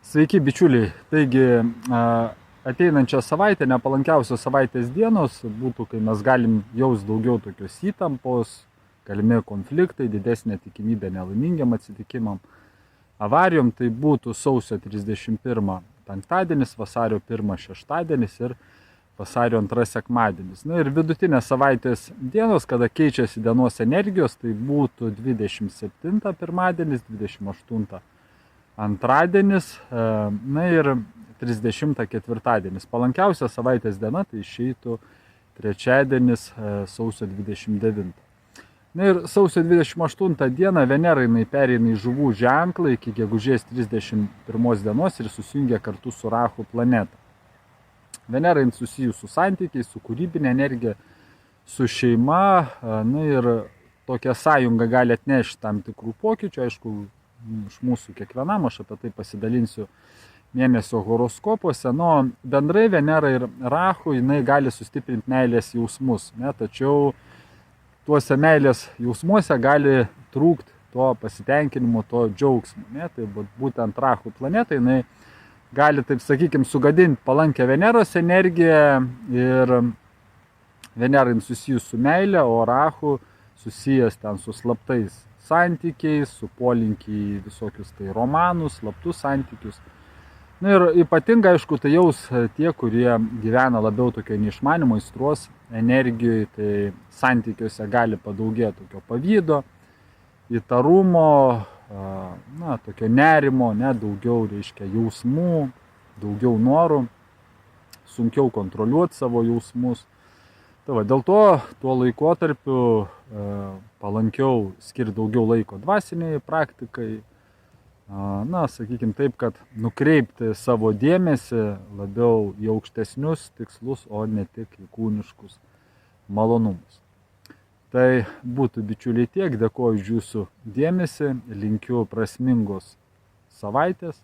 Sveiki bičiuliai, taigi ateinančią savaitę, nepalankiausios savaitės dienos būtų, kai mes galim jaus daugiau tokios įtampos, galimi konfliktai, didesnė tikimybė nelaimingiam atsitikimam, avarijom, tai būtų sausio 31 penktadienis, vasario 1 šeštadienis ir vasario 2 sekmadienis. Na ir vidutinės savaitės dienos, kada keičiasi dienos energijos, tai būtų 27 pirmadienis, 28 antradienis, na ir 30 ketvirtadienis. Palankiausia savaitės diena tai išeitų trečiadienis, sausio 29. Na ir sausio 28 dieną Venera pereina į žuvų ženklą iki gegužės 31 dienos ir susijungia kartu su Rahu planeta. Venera susijus su santykiais, su kūrybinė energija, su šeima, na ir tokia sąjunga gali atnešti tam tikrų pokyčių, aišku, iš mūsų kiekvienam, aš apie tai pasidalinsiu mėnesio horoskopuose. Nu, bendrai Venera ir Rahu gali sustiprinti meilės jausmus, ne? Tačiau tuose meilės jausmuose gali trūkti to pasitenkinimo, to džiaugsmo. Ne? Tai būtent Rahu planeta gali, taip sakykime, sugadinti palankę Veneros energiją ir Venera susijus su meilė, o Rahu susijęs ten su slaptais santykiais, su polinkiai visokius tai romanus, slaptus santykius. Na ir ypatingai, aišku, tai jaus tie, kurie gyvena labiau tokio neišmanimo, aistros energijoje, tai santykiuose gali padaugėti tokio pavydo, įtarumo, na, tokio nerimo, ne, daugiau, reiškia, jausmų, daugiau norų, sunkiau kontroliuoti savo jausmus. Tai va, dėl to tuo laikotarpiu palankiau skirti daugiau laiko dvasiniai praktikai, na, sakykime taip, kad nukreipti savo dėmesį labiau į aukštesnius tikslus, o ne tik į kūniškus malonumus. Tai būtų, bičiuliai, tiek, dėkoju už jūsų dėmesį, linkiu prasmingos savaitės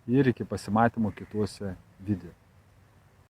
ir iki pasimatymo kituose video.